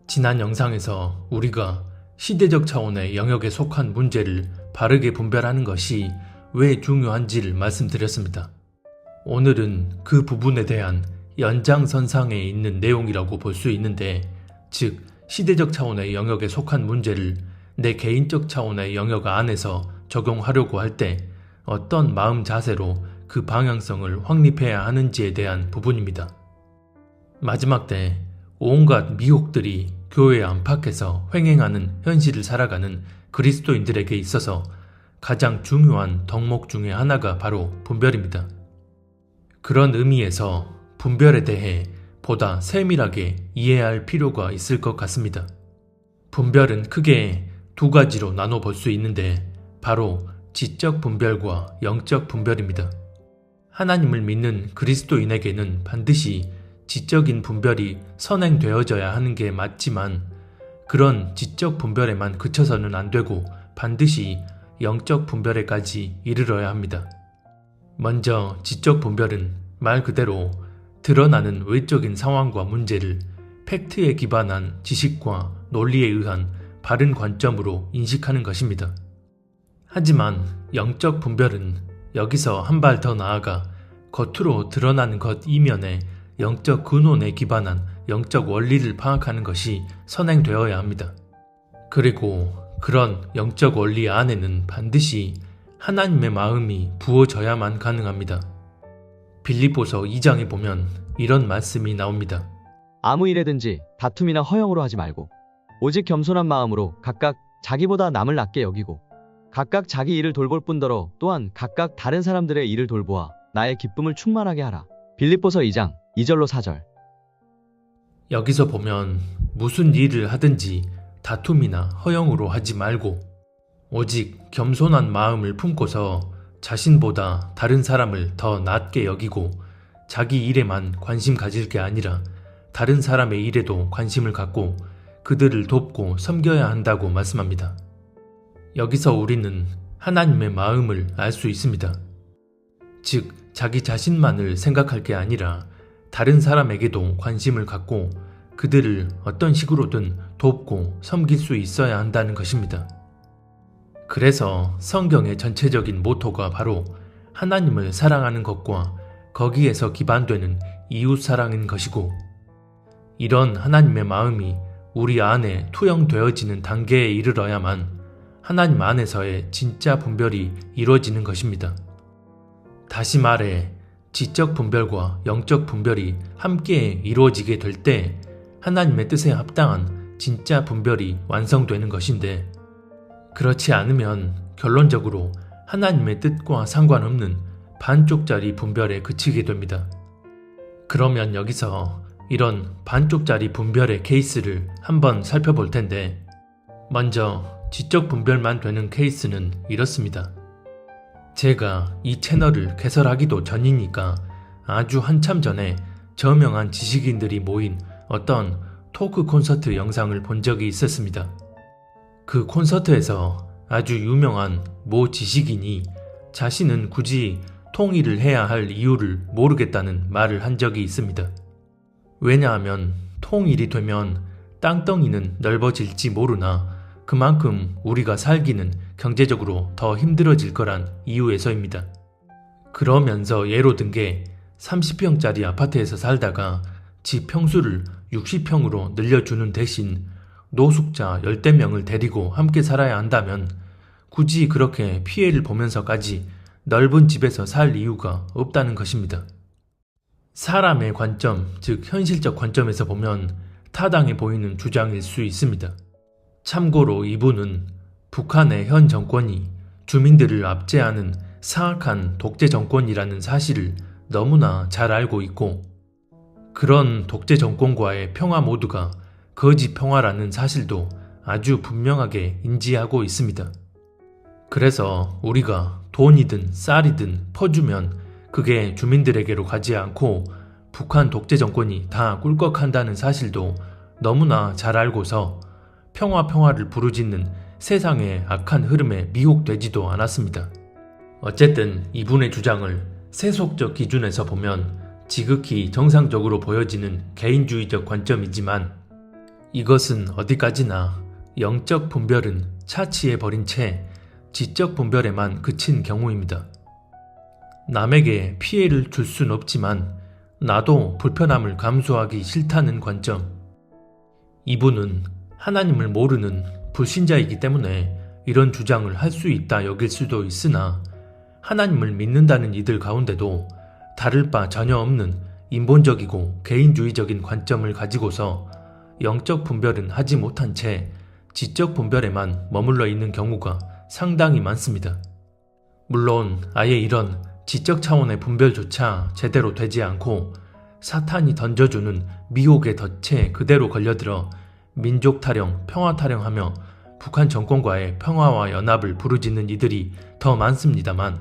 지난 영상에서 우리가 시대적 차원의 영역에 속한 문제를 바르게 분별하는 것이 왜 중요한지를 말씀드렸습니다. 오늘은 그 부분에 대한 연장선상에 있는 내용이라고 볼 수 있는데, 즉 시대적 차원의 영역에 속한 문제를 내 개인적 차원의 영역 안에서 적용하려고 할 때 어떤 마음 자세로 그 방향성을 확립해야 하는지에 대한 부분입니다. 마지막 때 온갖 미혹들이 교회 안팎에서 횡행하는 현실을 살아가는 그리스도인들에게 있어서 가장 중요한 덕목 중에 하나가 바로 분별입니다. 그런 의미에서 분별에 대해 보다 세밀하게 이해해야 할 필요가 있을 것 같습니다. 분별은 크게 두 가지로 나눠 볼 수 있는데, 바로 지적 분별과 영적 분별입니다. 하나님을 믿는 그리스도인에게는 반드시 지적인 분별이 선행되어져야 하는 게 맞지만, 그런 지적 분별에만 그쳐서는 안 되고 반드시 영적 분별에까지 이르러야 합니다. 먼저 지적 분별은 말 그대로 드러나는 외적인 상황과 문제를 팩트에 기반한 지식과 논리에 의한 바른 관점으로 인식하는 것입니다. 하지만 영적 분별은 여기서 한 발 더 나아가 겉으로 드러나는 것 이면에 영적 근원에 기반한 영적 원리를 파악하는 것이 선행되어야 합니다. 그리고 그런 영적 원리 안에는 반드시 하나님의 마음이 부어져야만 가능합니다. 빌립보서 2장에 보면 이런 말씀이 나옵니다. 아무 일에든지 다툼이나 허영으로 하지 말고 오직 겸손한 마음으로 각각 자기보다 남을 낮게 여기고 각각 자기 일을 돌볼 뿐더러 또한 각각 다른 사람들의 일을 돌보아 나의 기쁨을 충만하게 하라. 빌립보서 2장 2절로 4절. 여기서 보면 무슨 일을 하든지 다툼이나 허영으로 하지 말고 오직 겸손한 마음을 품고서 자신보다 다른 사람을 더 낮게 여기고 자기 일에만 관심 가질 게 아니라 다른 사람의 일에도 관심을 갖고 그들을 돕고 섬겨야 한다고 말씀합니다. 여기서 우리는 하나님의 마음을 알 수 있습니다. 즉, 자기 자신만을 생각할 게 아니라 다른 사람에게도 관심을 갖고 그들을 어떤 식으로든 돕고 섬길 수 있어야 한다는 것입니다. 그래서 성경의 전체적인 모토가 바로 하나님을 사랑하는 것과 거기에서 기반되는 이웃사랑인 것이고, 이런 하나님의 마음이 우리 안에 투영되어지는 단계에 이르러야만 하나님 안에서의 진짜 분별이 이루어지는 것입니다. 다시 말해 지적 분별과 영적 분별이 함께 이루어지게 될 때 하나님의 뜻에 합당한 진짜 분별이 완성되는 것인데, 그렇지 않으면 결론적으로 하나님의 뜻과 상관없는 반쪽짜리 분별에 그치게 됩니다. 그러면 여기서 이런 반쪽짜리 분별의 케이스를 한번 살펴볼 텐데, 먼저 지적 분별만 되는 케이스는 이렇습니다. 제가 이 채널을 개설하기도 전이니까 아주 한참 전에 저명한 지식인들이 모인 어떤 토크 콘서트 영상을 본 적이 있었습니다. 그 콘서트에서 아주 유명한 모 지식인이 자신은 굳이 통일을 해야 할 이유를 모르겠다는 말을 한 적이 있습니다. 왜냐하면 통일이 되면 땅덩이는 넓어질지 모르나 그만큼 우리가 살기는 경제적으로 더 힘들어질 거란 이유에서입니다. 그러면서 예로 든 게 30평짜리 아파트에서 살다가 집 평수를 60평으로 늘려주는 대신 노숙자 10대 명을 데리고 함께 살아야 한다면 굳이 그렇게 피해를 보면서까지 넓은 집에서 살 이유가 없다는 것입니다. 사람의 관점, 즉 현실적 관점에서 보면 타당해 보이는 주장일 수 있습니다. 참고로 이분은 북한의 현 정권이 주민들을 압제하는 사악한 독재 정권이라는 사실을 너무나 잘 알고 있고, 그런 독재 정권과의 평화 모두가 거짓 평화라는 사실도 아주 분명하게 인지하고 있습니다. 그래서 우리가 돈이든 쌀이든 퍼주면 그게 주민들에게로 가지 않고 북한 독재 정권이 다 꿀꺽한다는 사실도 너무나 잘 알고서 평화를 부르짖는 세상의 악한 흐름에 미혹되지도 않았습니다. 어쨌든 이분의 주장을 세속적 기준에서 보면 지극히 정상적으로 보여지는 개인주의적 관점이지만, 이것은 어디까지나 영적 분별은 차치해 버린 채 지적 분별에만 그친 경우입니다. 남에게 피해를 줄 순 없지만 나도 불편함을 감수하기 싫다는 관점. 이분은 하나님을 모르는 불신자이기 때문에 이런 주장을 할 수 있다 여길 수도 있으나 하나님을 믿는다는 이들 가운데도 다를 바 전혀 없는 인본적이고 개인주의적인 관점을 가지고서 영적 분별은 하지 못한 채 지적 분별에만 머물러 있는 경우가 상당히 많습니다. 물론 아예 이런 지적 차원의 분별조차 제대로 되지 않고 사탄이 던져주는 미혹의 덫에 그대로 걸려들어 민족 타령, 평화 타령하며 북한 정권과의 평화와 연합을 부르짖는 이들이 더 많습니다만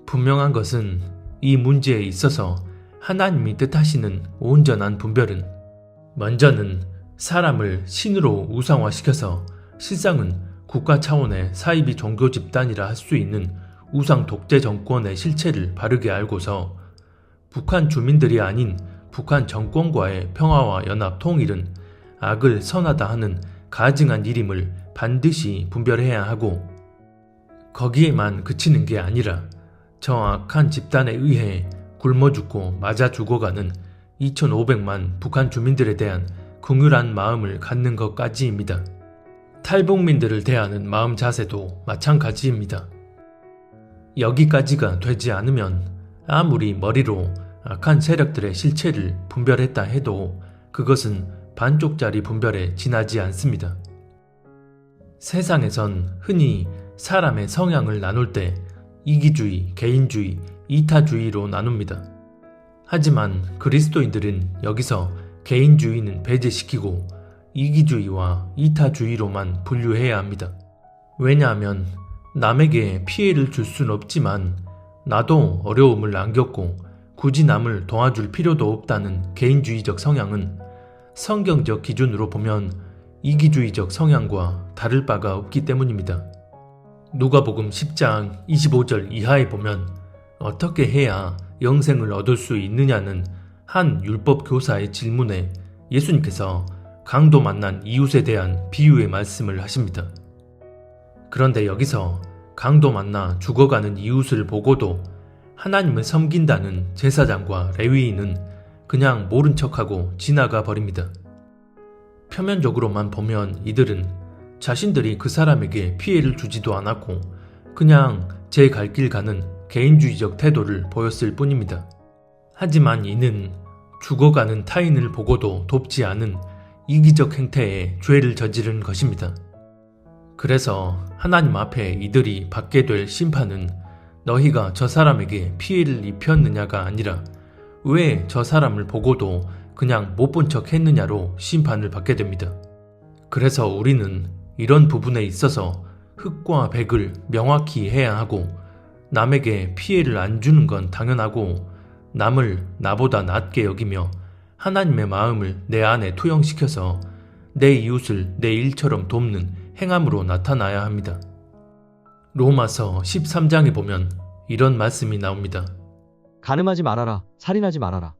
분명한 것은 이 문제에 있어서 하나님이 뜻하시는 온전한 분별은 먼저는 사람을 신으로 우상화시켜서 실상은 국가 차원의 사이비 종교 집단이라 할 수 있는 우상 독재 정권의 실체를 바르게 알고서 북한 주민들이 아닌 북한 정권과의 평화와 연합 통일은 악을 선하다 하는 가증한 일임을 반드시 분별해야 하고 거기에만 그치는 게 아니라 저 악한 집단에 의해 굶어 죽고 맞아 죽어가는 2,500만 북한 주민들에 대한 긍휼한 마음을 갖는 것까지입니다. 탈북민들을 대하는 마음 자세도 마찬가지입니다. 여기까지가 되지 않으면 아무리 머리로 악한 세력들의 실체를 분별했다 해도 그것은 반쪽짜리 분별에 지나지 않습니다. 세상에선 흔히 사람의 성향을 나눌 때 이기주의, 개인주의, 이타주의로 나눕니다. 하지만 그리스도인들은 여기서 개인주의는 배제시키고 이기주의와 이타주의로만 분류해야 합니다. 왜냐하면 남에게 피해를 줄 순 없지만 나도 어려움을 안 겪고 굳이 남을 도와줄 필요도 없다는 개인주의적 성향은 성경적 기준으로 보면 이기주의적 성향과 다를 바가 없기 때문입니다. 누가복음 10장 25절 이하에 보면 어떻게 해야 영생을 얻을 수 있느냐는 한 율법 교사의 질문에 예수님께서 강도 만난 이웃에 대한 비유의 말씀을 하십니다. 그런데 여기서 강도 만나 죽어가는 이웃을 보고도 하나님을 섬긴다는 제사장과 레위인은 그냥 모른 척하고 지나가 버립니다. 표면적으로만 보면 이들은 자신들이 그 사람에게 피해를 주지도 않았고 그냥 제 갈 길 가는 개인주의적 태도를 보였을 뿐입니다. 하지만 이는 죽어가는 타인을 보고도 돕지 않은 이기적 행태에 죄를 저지른 것입니다. 그래서 하나님 앞에 이들이 받게 될 심판은 너희가 저 사람에게 피해를 입혔느냐가 아니라 왜 저 사람을 보고도 그냥 못 본 척 했느냐로 심판을 받게 됩니다. 그래서 우리는 이런 부분에 있어서 흑과 백을 명확히 해야 하고 남에게 피해를 안 주는 건 당연하고 남을 나보다 낮게 여기며 하나님의 마음을 내 안에 투영시켜서 내 이웃을 내 일처럼 돕는 행함으로 나타나야 합니다. 로마서 13장에 보면 이런 말씀이 나옵니다. 간음하지 말아라, 살인하지 말아라,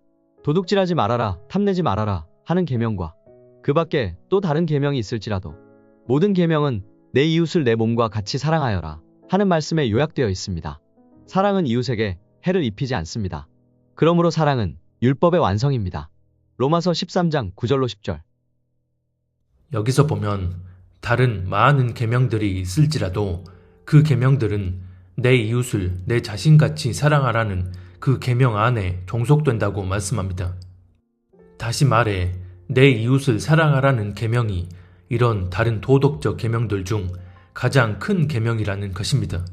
도둑질하지 말아라, 탐내지 말아라 하는 계명과 그 밖에 또 다른 계명이 있을지라도 모든 계명은 내 이웃을 내 몸과 같이 사랑하여라 하는 말씀에 요약되어 있습니다. 사랑은 이웃에게 해를 입히지 않습니다. 그러므로 사랑은 율법의 완성입니다. 로마서 13장 9절로 10절. 여기서 보면 다른 많은 계명들이 있을지라도 그 계명들은 내 이웃을 내 자신같이 사랑하라는 그 계명 안에 종속된다고 말씀합니다. 다시 말해 내 이웃을 사랑하라는 계명이 이런 다른 도덕적 계명들 중 가장 큰 계명이라는 것입니다.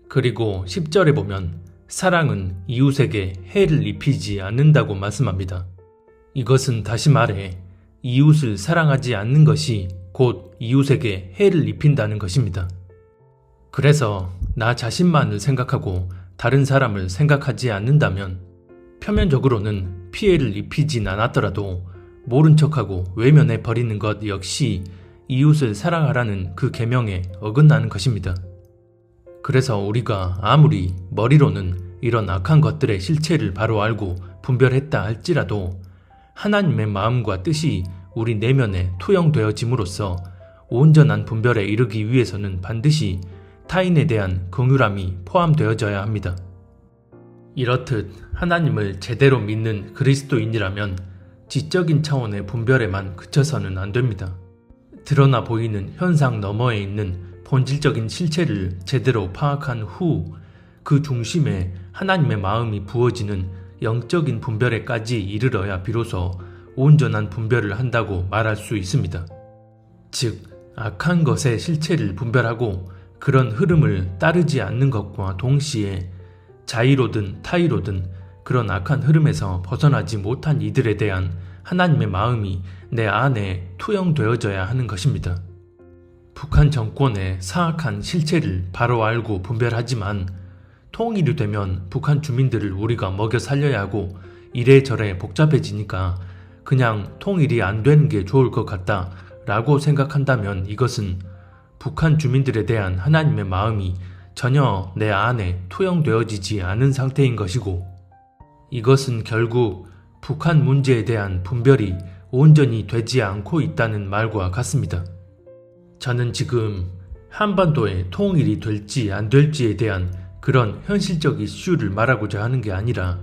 그리고 10절에 보면 사랑은 이웃에게 해를 입히지 않는다고 말씀합니다. 이것은 다시 말해 이웃을 사랑하지 않는 것이 곧 이웃에게 해를 입힌다는 것입니다. 그래서 나 자신만을 생각하고 다른 사람을 생각하지 않는다면 표면적으로는 피해를 입히진 않았더라도 모른 척하고 외면해 버리는 것 역시 이웃을 사랑하라는 그 계명에 어긋나는 것입니다. 그래서 우리가 아무리 머리로는 이런 악한 것들의 실체를 바로 알고 분별했다 할지라도 하나님의 마음과 뜻이 우리 내면에 투영되어짐으로써 온전한 분별에 이르기 위해서는 반드시 타인에 대한 긍휼함이 포함되어져야 합니다. 이렇듯 하나님을 제대로 믿는 그리스도인이라면 지적인 차원의 분별에만 그쳐서는 안 됩니다. 드러나 보이는 현상 너머에 있는 본질적인 실체를 제대로 파악한 후 그 중심에 하나님의 마음이 부어지는 영적인 분별에까지 이르러야 비로소 온전한 분별을 한다고 말할 수 있습니다. 즉, 악한 것의 실체를 분별하고 그런 흐름을 따르지 않는 것과 동시에 자의로든 타의로든 그런 악한 흐름에서 벗어나지 못한 이들에 대한 하나님의 마음이 내 안에 투영되어져야 하는 것입니다. 북한 정권의 사악한 실체를 바로 알고 분별하지만 통일이 되면 북한 주민들을 우리가 먹여 살려야 하고 이래저래 복잡해지니까 그냥 통일이 안 되는 게 좋을 것 같다 라고 생각한다면 이것은 북한 주민들에 대한 하나님의 마음이 전혀 내 안에 투영되어지지 않은 상태인 것이고, 이것은 결국 북한 문제에 대한 분별이 온전히 되지 않고 있다는 말과 같습니다. 저는 지금 한반도의 통일이 될지 안 될지에 대한 그런 현실적 이슈를 말하고자 하는 게 아니라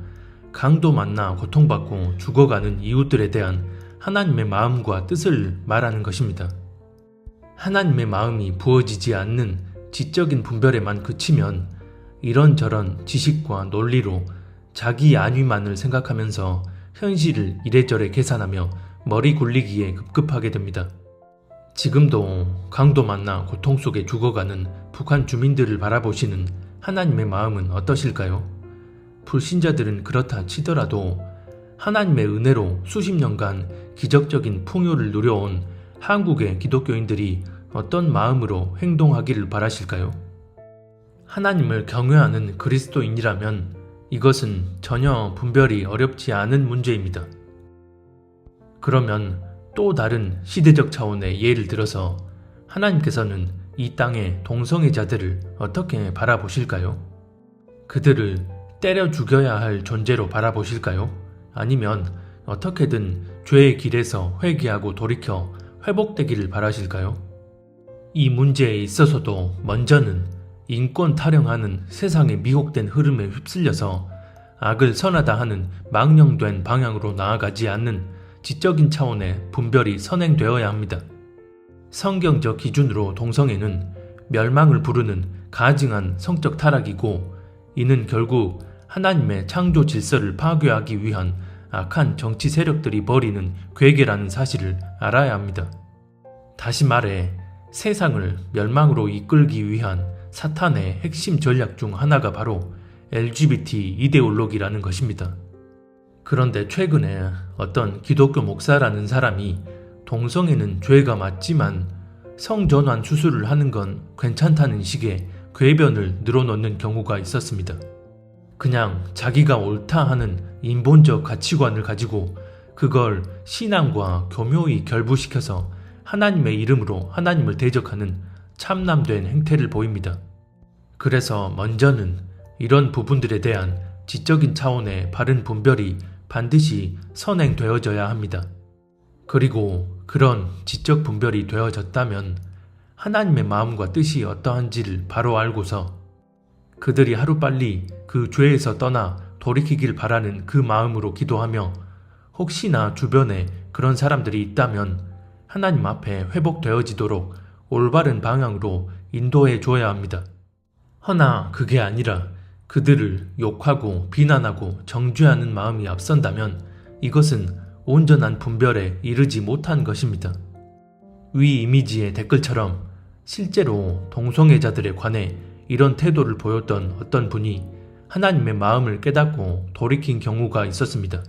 강도 만나 고통받고 죽어가는 이웃들에 대한 하나님의 마음과 뜻을 말하는 것입니다. 하나님의 마음이 부어지지 않는 지적인 분별에만 그치면 이런저런 지식과 논리로 자기 안위만을 생각하면서 현실을 이래저래 계산하며 머리 굴리기에 급급하게 됩니다. 지금도 강도 만나 고통 속에 죽어가는 북한 주민들을 바라보시는 하나님의 마음은 어떠실까요? 불신자들은 그렇다 치더라도 하나님의 은혜로 수십 년간 기적적인 풍요를 누려온 한국의 기독교인들이 어떤 마음으로 행동하기를 바라실까요? 하나님을 경외하는 그리스도인이라면 이것은 전혀 분별이 어렵지 않은 문제입니다. 그러면 또 다른 시대적 차원의 예를 들어서 하나님께서는 이 땅의 동성애자들을 어떻게 바라보실까요? 그들을 때려 죽여야 할 존재로 바라보실까요? 아니면 어떻게든 죄의 길에서 회개하고 돌이켜 회복되기를 바라실까요? 이 문제에 있어서도 먼저는 인권 타령하는 세상의 미혹된 흐름에 휩쓸려서 악을 선하다 하는 망령된 방향으로 나아가지 않는 지적인 차원의 분별이 선행되어야 합니다. 성경적 기준으로 동성애는 멸망을 부르는 가증한 성적 타락이고, 이는 결국 하나님의 창조 질서를 파괴하기 위한 악한 정치 세력들이 벌이는 괴계라는 사실을 알아야 합니다. 다시 말해 세상을 멸망으로 이끌기 위한 사탄의 핵심 전략 중 하나가 바로 LGBT 이데올로기라는 것입니다. 그런데 최근에 어떤 기독교 목사라는 사람이 동성애는 죄가 맞지만 성전환 수술을 하는 건 괜찮다는 식의 궤변을 늘어놓는 경우가 있었습니다. 그냥 자기가 옳다 하는 인본적 가치관을 가지고 그걸 신앙과 교묘히 결부시켜서 하나님의 이름으로 하나님을 대적하는 참남된 행태를 보입니다. 그래서 먼저는 이런 부분들에 대한 지적인 차원의 바른 분별이 반드시 선행되어져야 합니다. 그리고 그런 지적 분별이 되어졌다면 하나님의 마음과 뜻이 어떠한지를 바로 알고서 그들이 하루빨리 그 죄에서 떠나 돌이키길 바라는 그 마음으로 기도하며, 혹시나 주변에 그런 사람들이 있다면 하나님 앞에 회복되어지도록 올바른 방향으로 인도해 줘야 합니다. 허나 그게 아니라 그들을 욕하고 비난하고 정죄하는 마음이 앞선다면 이것은 온전한 분별에 이르지 못한 것입니다. 위 이미지의 댓글처럼 실제로 동성애자들에 관해 이런 태도를 보였던 어떤 분이 하나님의 마음을 깨닫고 돌이킨 경우가 있었습니다.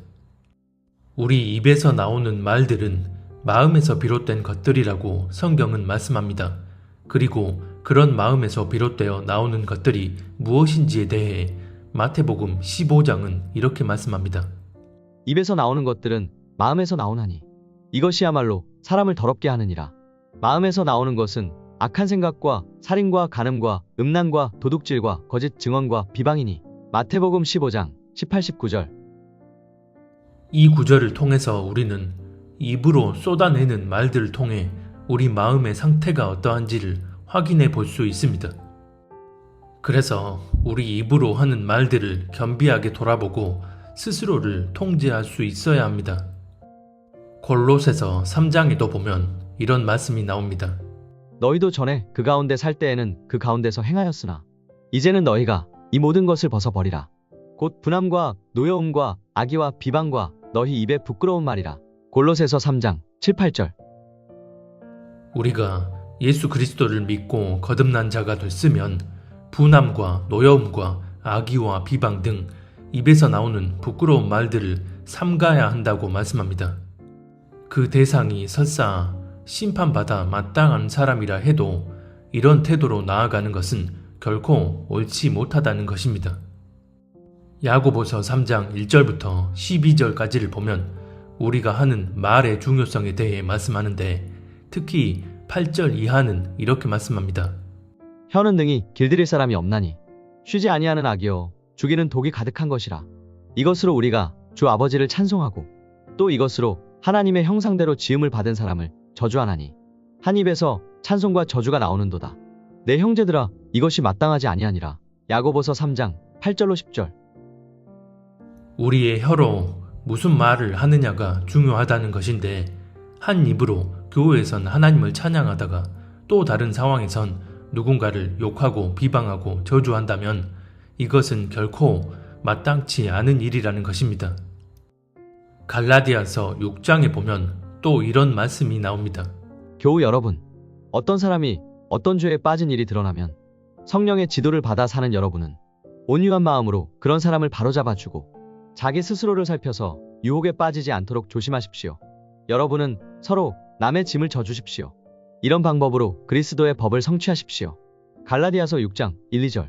우리 입에서 나오는 말들은 마음에서 비롯된 것들이라고 성경은 말씀합니다. 그리고 그런 마음에서 비롯되어 나오는 것들이 무엇인지에 대해 마태복음 15장은 이렇게 말씀합니다. 입에서 나오는 것들은 마음에서 나오나니 이것이야말로 사람을 더럽게 하느니라. 마음에서 나오는 것은 악한 생각과 살인과 간음과 음란과 도둑질과 거짓 증언과 비방이니. 마태복음 15장 18, 19절. 이 구절을 통해서 우리는 입으로 쏟아내는 말들을 통해 우리 마음의 상태가 어떠한지를 확인해 볼 수 있습니다. 그래서 우리 입으로 하는 말들을 겸비하게 돌아보고 스스로를 통제할 수 있어야 합니다. 골로새서 3장에도 보면 이런 말씀이 나옵니다. 너희도 전에 그 가운데 살 때에는 그 가운데서 행하였으나 이제는 너희가 이 모든 것을 벗어버리라. 곧 분함과 노여움과 악의와 비방과 너희 입에 부끄러운 말이라. 골로새서 3장 7, 8절. 우리가 예수 그리스도를 믿고 거듭난 자가 됐으면 분함과 노여움과 악의와 비방 등 입에서 나오는 부끄러운 말들을 삼가야 한다고 말씀합니다. 그 대상이 설사 심판받아 마땅한 사람이라 해도 이런 태도로 나아가는 것은 결코 옳지 못하다는 것입니다. 야고보서 3장 1절부터 12절까지를 보면 우리가 하는 말의 중요성에 대해 말씀하는데 특히 8절 이하는 이렇게 말씀합니다. 혀는 능히 길들일 사람이 없나니 쉬지 아니하는 악이요 죽이는 독이 가득한 것이라. 이것으로 우리가 주 아버지를 찬송하고 또 이것으로 하나님의 형상대로 지음을 받은 사람을 저주하나니 한 입에서 찬송과 저주가 나오는도다. 내 형제들아 이것이 마땅하지 아니하니라. 야고보서 3장 8절로 10절. 우리의 혀로 무슨 말을 하느냐가 중요하다는 것인데 한 입으로 교회에선 하나님을 찬양하다가 또 다른 상황에선 누군가를 욕하고 비방하고 저주한다면 이것은 결코 마땅치 않은 일이라는 것입니다. 갈라디아서 6장에 보면 또 이런 말씀이 나옵니다. 교우 여러분, 어떤 사람이 어떤 죄에 빠진 일이 드러나면 성령의 지도를 받아 사는 여러분은 온유한 마음으로 그런 사람을 바로잡아주고 자기 스스로를 살펴서 유혹에 빠지지 않도록 조심하십시오. 여러분은 서로 남의 짐을 져주십시오. 이런 방법으로 그리스도의 법을 성취하십시오. 갈라디아서 6장 1, 2절.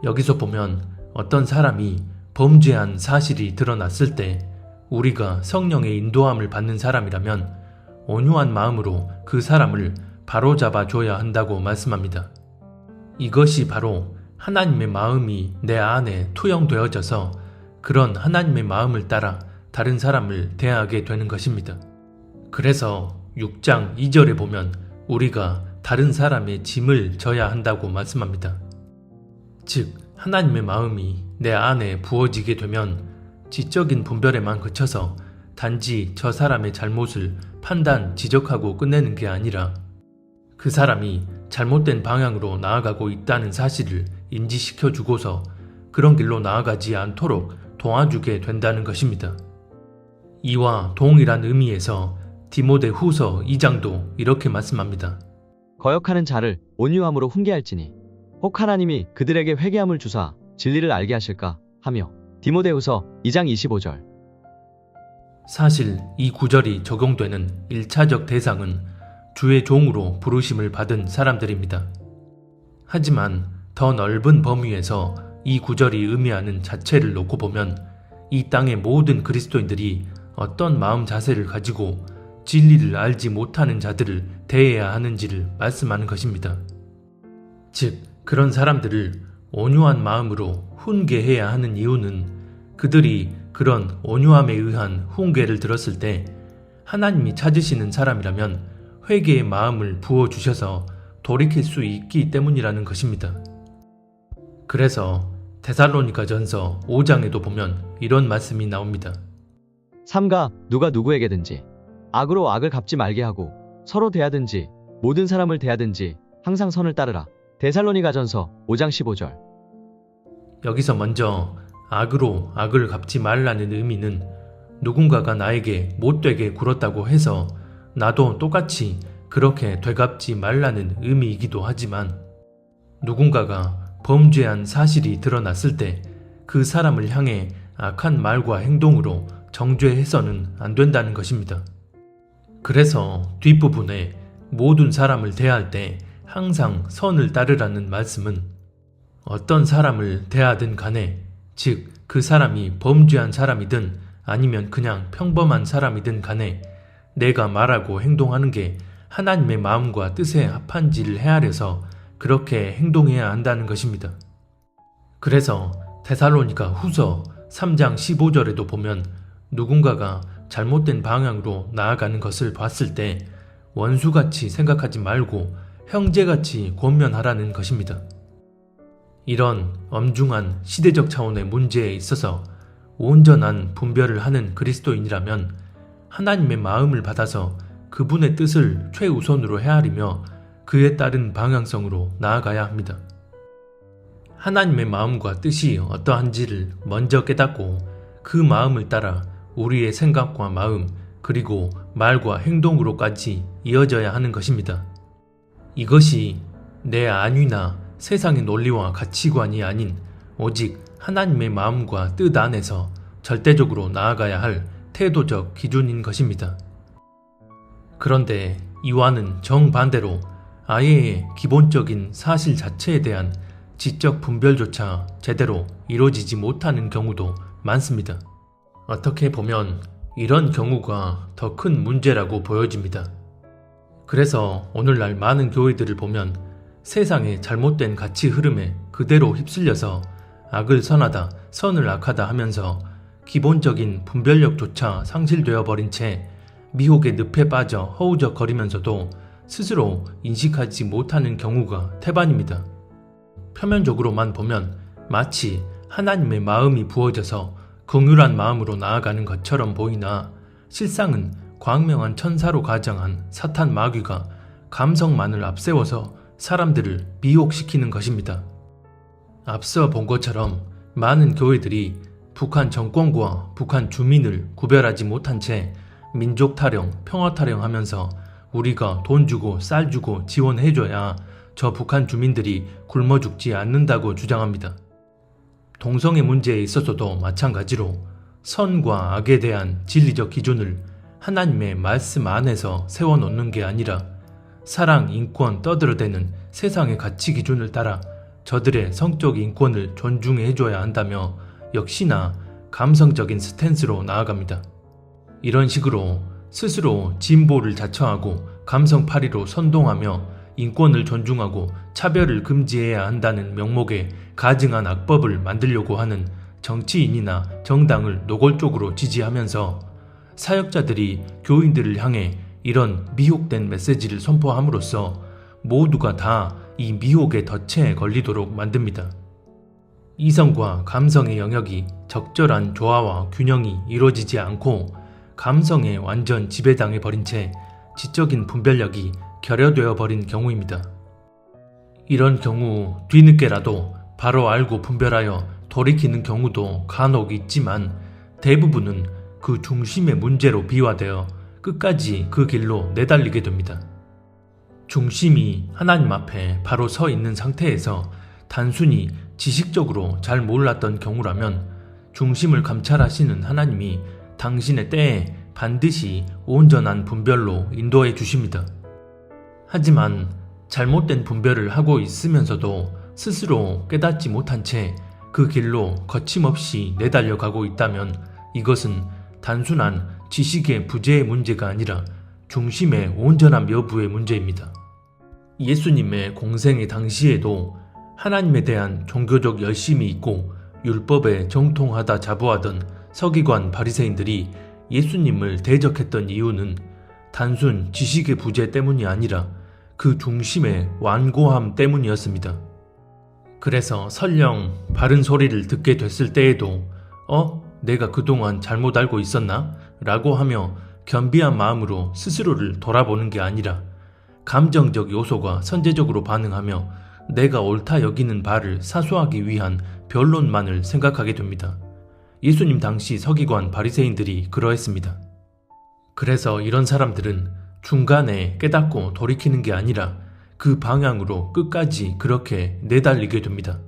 여기서 보면 어떤 사람이 범죄한 사실이 드러났을 때 우리가 성령의 인도함을 받는 사람이라면 온유한 마음으로 그 사람을 바로잡아 줘야 한다고 말씀합니다. 이것이 바로 하나님의 마음이 내 안에 투영되어져서 그런 하나님의 마음을 따라 다른 사람을 대하게 되는 것입니다. 그래서 6장 2절에 보면 우리가 다른 사람의 짐을 져야 한다고 말씀합니다. 즉 하나님의 마음이 내 안에 부어지게 되면 지적인 분별에만 그쳐서 단지 저 사람의 잘못을 판단, 지적하고 끝내는 게 아니라 그 사람이 잘못된 방향으로 나아가고 있다는 사실을 인지시켜 주고서 그런 길로 나아가지 않도록 도와주게 된다는 것입니다. 이와 동일한 의미에서 디모데 후서 2장도 이렇게 말씀합니다. 거역하는 자를 온유함으로 훈계할지니 혹 하나님이 그들에게 회개함을 주사 진리를 알게 하실까 하며. 디모데후서 2장 25절. 사실 이 구절이 적용되는 1차적 대상은 주의 종으로 부르심을 받은 사람들입니다. 하지만 더 넓은 범위에서 이 구절이 의미하는 자체를 놓고 보면 이 땅의 모든 그리스도인들이 어떤 마음 자세를 가지고 진리를 알지 못하는 자들을 대해야 하는지를 말씀하는 것입니다. 즉, 그런 사람들을 온유한 마음으로 훈계해야 하는 이유는 그들이 그런 온유함에 의한 훈계를 들었을 때 하나님이 찾으시는 사람이라면 회개의 마음을 부어주셔서 돌이킬 수 있기 때문이라는 것입니다. 그래서 데살로니가전서 5장에도 보면 이런 말씀이 나옵니다. 삼가 누가 누구에게든지 악으로 악을 갚지 말게 하고 서로 대하든지 모든 사람을 대하든지 항상 선을 따르라. 데살로니가전서 5장 15절. 여기서 먼저 악으로 악을 갚지 말라는 의미는 누군가가 나에게 못되게 굴었다고 해서 나도 똑같이 그렇게 되갚지 말라는 의미이기도 하지만 누군가가 범죄한 사실이 드러났을 때 그 사람을 향해 악한 말과 행동으로 정죄해서는 안 된다는 것입니다. 그래서 뒷부분에 모든 사람을 대할 때 항상 선을 따르라는 말씀은 어떤 사람을 대하든 간에, 즉 그 사람이 범죄한 사람이든 아니면 그냥 평범한 사람이든 간에 내가 말하고 행동하는 게 하나님의 마음과 뜻에 합한지를 헤아려서 그렇게 행동해야 한다는 것입니다. 그래서 데살로니가 후서 3장 15절에도 보면 누군가가 잘못된 방향으로 나아가는 것을 봤을 때 원수같이 생각하지 말고 형제같이 권면하라는 것입니다. 이런 엄중한 시대적 차원의 문제에 있어서 온전한 분별을 하는 그리스도인이라면 하나님의 마음을 받아서 그분의 뜻을 최우선으로 헤아리며 그에 따른 방향성으로 나아가야 합니다. 하나님의 마음과 뜻이 어떠한지를 먼저 깨닫고 그 마음을 따라 우리의 생각과 마음 그리고 말과 행동으로까지 이어져야 하는 것입니다. 이것이 내 안위나 세상의 논리와 가치관이 아닌 오직 하나님의 마음과 뜻 안에서 절대적으로 나아가야 할 태도적 기준인 것입니다. 그런데 이와는 정반대로 아예의 기본적인 사실 자체에 대한 지적 분별조차 제대로 이루어지지 못하는 경우도 많습니다. 어떻게 보면 이런 경우가 더 큰 문제라고 보여집니다. 그래서 오늘날 많은 교회들을 보면 세상의 잘못된 가치 흐름에 그대로 휩쓸려서 악을 선하다, 선을 악하다 하면서 기본적인 분별력조차 상실되어 버린 채 미혹의 늪에 빠져 허우적거리면서도 스스로 인식하지 못하는 경우가 태반입니다. 표면적으로만 보면 마치 하나님의 마음이 부어져서 긍휼한 마음으로 나아가는 것처럼 보이나 실상은 광명한 천사로 가장한 사탄 마귀가 감성만을 앞세워서 사람들을 미혹시키는 것입니다. 앞서 본 것처럼 많은 교회들이 북한 정권과 북한 주민을 구별하지 못한 채 민족 타령, 평화 타령하면서 우리가 돈 주고 쌀 주고 지원해줘야 저 북한 주민들이 굶어 죽지 않는다고 주장합니다. 동성애 문제에 있어서도 마찬가지로 선과 악에 대한 진리적 기준을 하나님의 말씀 안에서 세워놓는 게 아니라 사랑, 인권 떠들어대는 세상의 가치 기준을 따라 저들의 성적 인권을 존중해줘야 한다며 역시나 감성적인 스탠스로 나아갑니다. 이런 식으로 스스로 진보를 자처하고 감성파리로 선동하며 인권을 존중하고 차별을 금지해야 한다는 명목에 가증한 악법을 만들려고 하는 정치인이나 정당을 노골적으로 지지하면서 사역자들이 교인들을 향해 이런 미혹된 메시지를 선포함으로써 모두가 다 이 미혹의 덫에 걸리도록 만듭니다. 이성과 감성의 영역이 적절한 조화와 균형이 이루어지지 않고 감성에 완전 지배당해 버린 채 지적인 분별력이 결여되어 버린 경우입니다. 이런 경우 뒤늦게라도 바로 알고 분별하여 돌이키는 경우도 간혹 있지만 대부분은 그 중심의 문제로 비화되어 끝까지 그 길로 내달리게 됩니다. 중심이 하나님 앞에 바로 서 있는 상태에서 단순히 지식적으로 잘 몰랐던 경우라면 중심을 감찰하시는 하나님이 당신의 때에 반드시 온전한 분별로 인도해 주십니다. 하지만 잘못된 분별을 하고 있으면서도 스스로 깨닫지 못한 채 그 길로 거침없이 내달려 가고 있다면 이것은 단순한 지식의 부재의 문제가 아니라 중심의 온전함 여부의 문제입니다. 예수님의 공생의 당시에도 하나님에 대한 종교적 열심이 있고 율법에 정통하다 자부하던 서기관 바리새인들이 예수님을 대적했던 이유는 단순 지식의 부재 때문이 아니라 그 중심의 완고함 때문이었습니다. 그래서 설령 바른 소리를 듣게 됐을 때에도 내가 그동안 잘못 알고 있었나? 라고 하며 겸비한 마음으로 스스로를 돌아보는 게 아니라 감정적 요소가 선제적으로 반응하며 내가 옳다 여기는 바를 사수하기 위한 변론만을 생각하게 됩니다. 예수님 당시 서기관 바리새인들이 그러했습니다. 그래서 이런 사람들은 중간에 깨닫고 돌이키는 게 아니라 그 방향으로 끝까지 그렇게 내달리게 됩니다.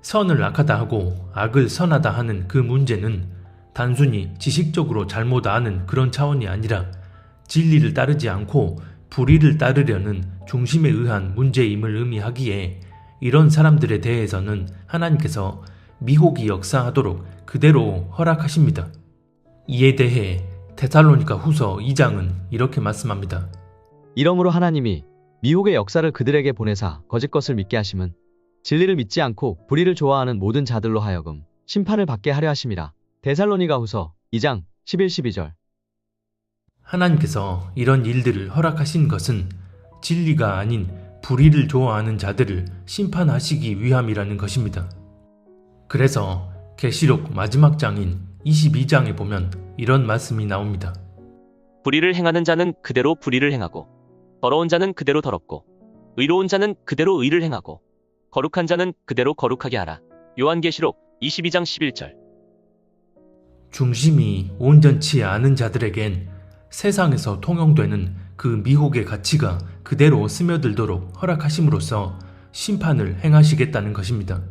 선을 악하다 하고 악을 선하다 하는 그 문제는 단순히 지식적으로 잘못 아는 그런 차원이 아니라 진리를 따르지 않고 불의를 따르려는 중심에 의한 문제임을 의미하기에 이런 사람들에 대해서는 하나님께서 미혹이 역사하도록 그대로 허락하십니다. 이에 대해 데살로니가 후서 2장은 이렇게 말씀합니다. 이러므로 하나님이 미혹의 역사를 그들에게 보내사 거짓 것을 믿게 하심은 진리를 믿지 않고 불의를 좋아하는 모든 자들로 하여금 심판을 받게 하려 하심이라. 데살로니가 후서 2장 11-12절. 하나님께서 이런 일들을 허락하신 것은 진리가 아닌 불의를 좋아하는 자들을 심판하시기 위함이라는 것입니다. 그래서 계시록 마지막 장인 22장에 보면 이런 말씀이 나옵니다. 불의를 행하는 자는 그대로 불의를 행하고 더러운 자는 그대로 더럽고 의로운 자는 그대로 의를 행하고 거룩한 자는 그대로 거룩하게 하라. 요한계시록 22장 11절. 중심이 온전치 않은 자들에겐 세상에서 통용되는 그 미혹의 가치가 그대로 스며들도록 허락하심으로써 심판을 행하시겠다는 것입니다.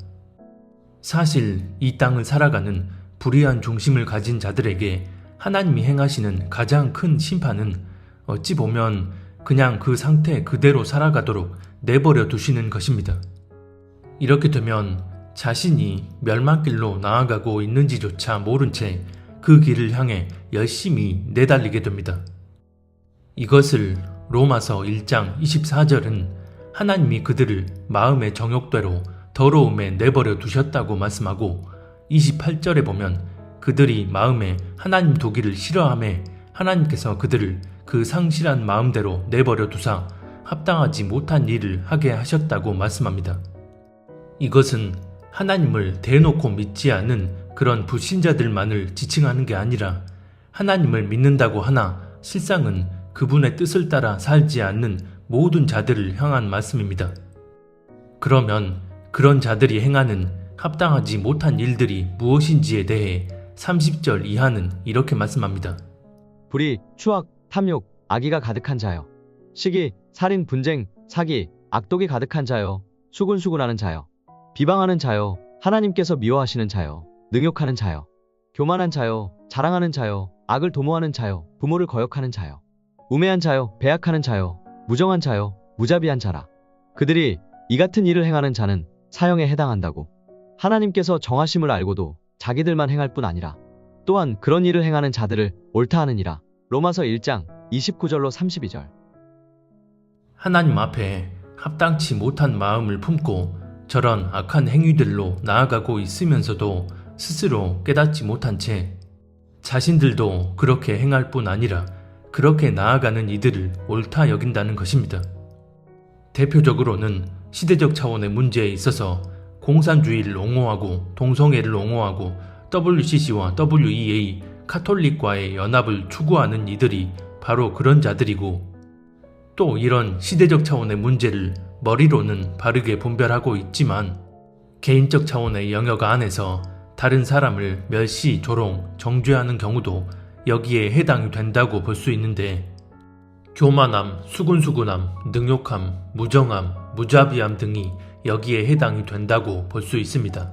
사실 이 땅을 살아가는 불의한 중심을 가진 자들에게 하나님이 행하시는 가장 큰 심판은 어찌 보면 그냥 그 상태 그대로 살아가도록 내버려 두시는 것입니다. 이렇게 되면 자신이 멸망길로 나아가고 있는지조차 모른 채 그 길을 향해 열심히 내달리게 됩니다. 이것을 로마서 1장 24절은 하나님이 그들을 마음의 정욕대로 더러움에 내버려 두셨다고 말씀하고 28절에 보면 그들이 마음에 하나님 두기를 싫어하매 하나님께서 그들을 그 상실한 마음대로 내버려 두사 합당하지 못한 일을 하게 하셨다고 말씀합니다. 이것은 하나님을 대놓고 믿지 않는 그런 불신자들만을 지칭하는 게 아니라 하나님을 믿는다고 하나 실상은 그분의 뜻을 따라 살지 않는 모든 자들을 향한 말씀입니다. 그러면 그런 자들이 행하는 합당하지 못한 일들이 무엇인지에 대해 30절 이하는 이렇게 말씀합니다. 불의, 추악, 탐욕, 악의가 가득한 자여. 시기, 살인, 분쟁, 사기, 악독이 가득한 자여. 수군수군하는 자여. 비방하는 자여. 하나님께서 미워하시는 자여. 능욕하는 자여. 교만한 자여. 자랑하는 자여. 악을 도모하는 자여. 부모를 거역하는 자여. 우매한 자여. 배약하는 자여. 무정한 자여. 무자비한 자라. 그들이 이 같은 일을 행하는 자는 사형에 해당한다고. 하나님께서 정하심을 알고도 자기들만 행할 뿐 아니라 또한 그런 일을 행하는 자들을 옳다 하느니라. 로마서 1장 29절로 32절. 하나님 앞에 합당치 못한 마음을 품고 저런 악한 행위들로 나아가고 있으면서도 스스로 깨닫지 못한 채 자신들도 그렇게 행할 뿐 아니라 그렇게 나아가는 이들을 옳다 여긴다는 것입니다. 대표적으로는 시대적 차원의 문제에 있어서 공산주의를 옹호하고 동성애를 옹호하고 WCC와 WEA 카톨릭과의 연합을 추구하는 이들이 바로 그런 자들이고, 또 이런 시대적 차원의 문제를 머리로는 바르게 분별하고 있지만 개인적 차원의 영역 안에서 다른 사람을 멸시, 조롱, 정죄하는 경우도 여기에 해당이 된다고 볼 수 있는데, 교만함, 수군수군함, 능욕함, 무정함, 무자비함 등이 여기에 해당이 된다고 볼 수 있습니다.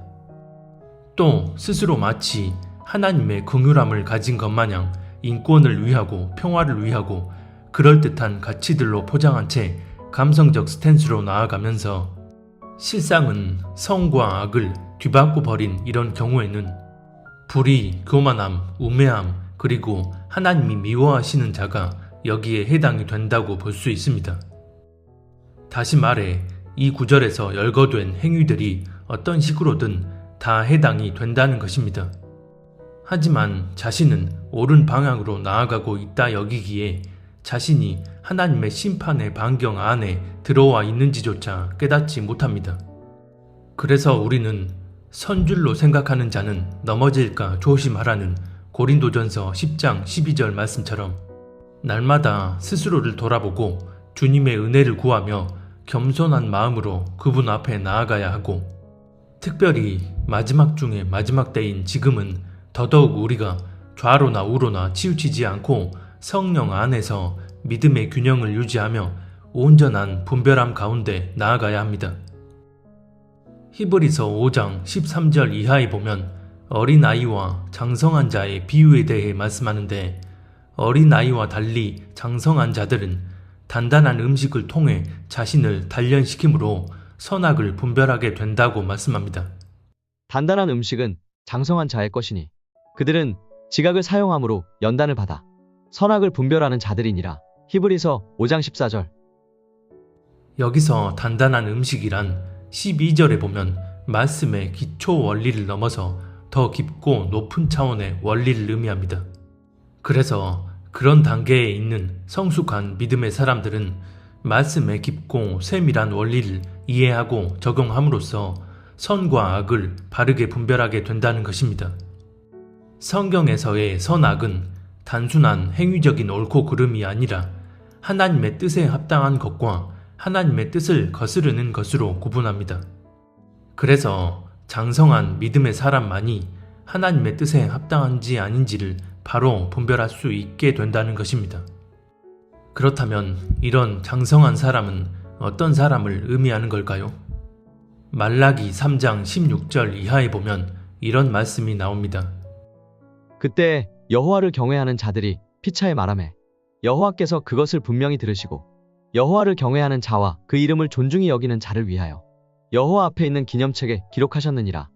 또 스스로 마치 하나님의 긍휼함을 가진 것 마냥 인권을 위하고 평화를 위하고 그럴듯한 가치들로 포장한 채 감성적 스탠스로 나아가면서 실상은 성과 악을 뒤바꿔 버린 이런 경우에는 불의, 교만함, 우매함, 그리고 하나님이 미워하시는 자가 여기에 해당이 된다고 볼 수 있습니다. 다시 말해 이 구절에서 열거된 행위들이 어떤 식으로든 다 해당이 된다는 것입니다. 하지만 자신은 옳은 방향으로 나아가고 있다 여기기에 자신이 하나님의 심판의 반경 안에 들어와 있는지조차 깨닫지 못합니다. 그래서 우리는 선줄로 생각하는 자는 넘어질까 조심하라는 고린도전서 10장 12절 말씀처럼 날마다 스스로를 돌아보고 주님의 은혜를 구하며 겸손한 마음으로 그분 앞에 나아가야 하고, 특별히 마지막 중에 마지막 때인 지금은 더더욱 우리가 좌로나 우로나 치우치지 않고 성령 안에서 믿음의 균형을 유지하며 온전한 분별함 가운데 나아가야 합니다. 히브리서 5장 13절 이하에 보면 어린아이와 장성한 자의 비유에 대해 말씀하는데, 어린아이와 달리 장성한 자들은 단단한 음식을 통해 자신을 단련시킴으로 선악을 분별하게 된다고 말씀합니다. 단단한 음식은 장성한 자의 것이니 그들은 지각을 사용함으로 연단을 받아 선악을 분별하는 자들이니라. 히브리서 5장 14절. 여기서 단단한 음식이란 12절에 보면 말씀의 기초 원리를 넘어서 더 깊고 높은 차원의 원리를 의미합니다. 그래서 그런 단계에 있는 성숙한 믿음의 사람들은 말씀의 깊고 세밀한 원리를 이해하고 적용함으로써 선과 악을 바르게 분별하게 된다는 것입니다. 성경에서의 선악은 단순한 행위적인 옳고 그름이 아니라 하나님의 뜻에 합당한 것과 하나님의 뜻을 거스르는 것으로 구분합니다. 그래서 장성한 믿음의 사람만이 하나님의 뜻에 합당한지 아닌지를 바로 분별할 수 있게 된다는 것입니다. 그렇다면 이런 장성한 사람은 어떤 사람을 의미하는 걸까요? 말라기 3장 16절 이하에 보면 이런 말씀이 나옵니다. 그때 여호와를 경외하는 자들이 피차에 말하매 여호와께서 그것을 분명히 들으시고 여호와를 경외하는 자와 그 이름을 존중히 여기는 자를 위하여 여호와 앞에 있는 기념책에 기록하셨느니라.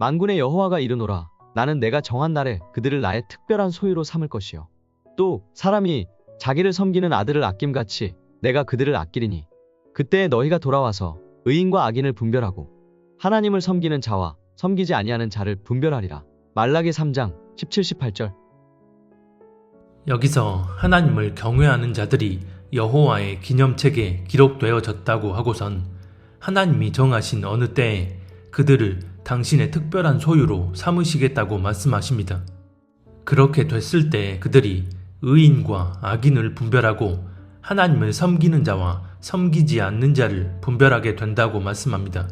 만군의 여호와가 이르노라. 나는 내가 정한 날에 그들을 나의 특별한 소유로 삼을 것이요 또 사람이 자기를 섬기는 아들을 아낌같이 내가 그들을 아끼리니 그때에 너희가 돌아와서 의인과 악인을 분별하고 하나님을 섬기는 자와 섬기지 아니하는 자를 분별하리라. 말라기 3장 17, 18절. 여기서 하나님을 경외하는 자들이 여호와의 기념책에 기록되어졌다고 하고선 하나님이 정하신 어느 때에 그들을 당신의 특별한 소유로 삼으시겠다고 말씀하십니다. 그렇게 됐을 때 그들이 의인과 악인을 분별하고 하나님을 섬기는 자와 섬기지 않는 자를 분별하게 된다고 말씀합니다.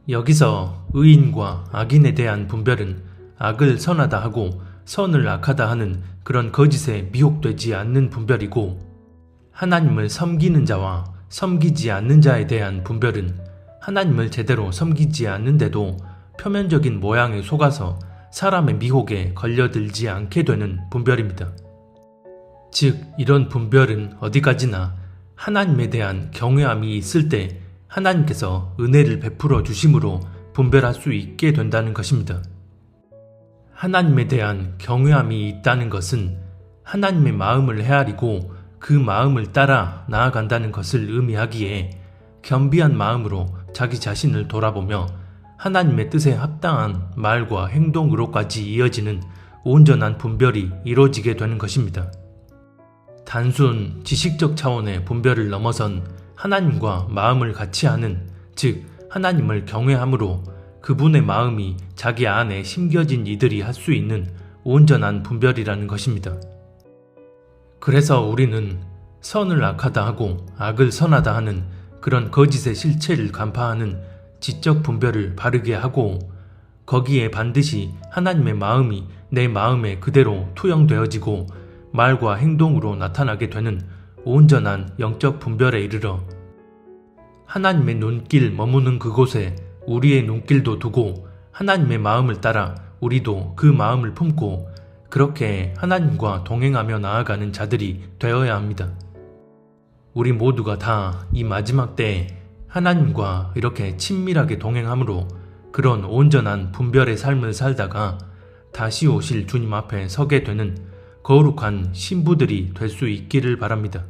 여기서 의인과 악인에 대한 분별은 악을 선하다 하고 선을 악하다 하는 그런 거짓에 미혹되지 않는 분별이고, 하나님을 섬기는 자와 섬기지 않는 자에 대한 분별은 하나님을 제대로 섬기지 않는데도 표면적인 모양에 속아서 사람의 미혹에 걸려들지 않게 되는 분별입니다. 즉, 이런 분별은 어디까지나 하나님에 대한 경외함이 있을 때 하나님께서 은혜를 베풀어 주심으로 분별할 수 있게 된다는 것입니다. 하나님에 대한 경외함이 있다는 것은 하나님의 마음을 헤아리고 그 마음을 따라 나아간다는 것을 의미하기에 겸비한 마음으로 자기 자신을 돌아보며 하나님의 뜻에 합당한 말과 행동으로까지 이어지는 온전한 분별이 이루어지게 되는 것입니다. 단순 지식적 차원의 분별을 넘어선 하나님과 마음을 같이 하는, 즉 하나님을 경외함으로 그분의 마음이 자기 안에 심겨진 이들이 할 수 있는 온전한 분별이라는 것입니다. 그래서 우리는 선을 악하다 하고 악을 선하다 하는 그런 거짓의 실체를 간파하는 지적 분별을 바르게 하고, 거기에 반드시 하나님의 마음이 내 마음에 그대로 투영되어지고 말과 행동으로 나타나게 되는 온전한 영적 분별에 이르러 하나님의 눈길 머무는 그곳에 우리의 눈길도 두고 하나님의 마음을 따라 우리도 그 마음을 품고 그렇게 하나님과 동행하며 나아가는 자들이 되어야 합니다. 우리 모두가 다 이 마지막 때에 하나님과 이렇게 친밀하게 동행함으로 그런 온전한 분별의 삶을 살다가 다시 오실 주님 앞에 서게 되는 거룩한 신부들이 될 수 있기를 바랍니다.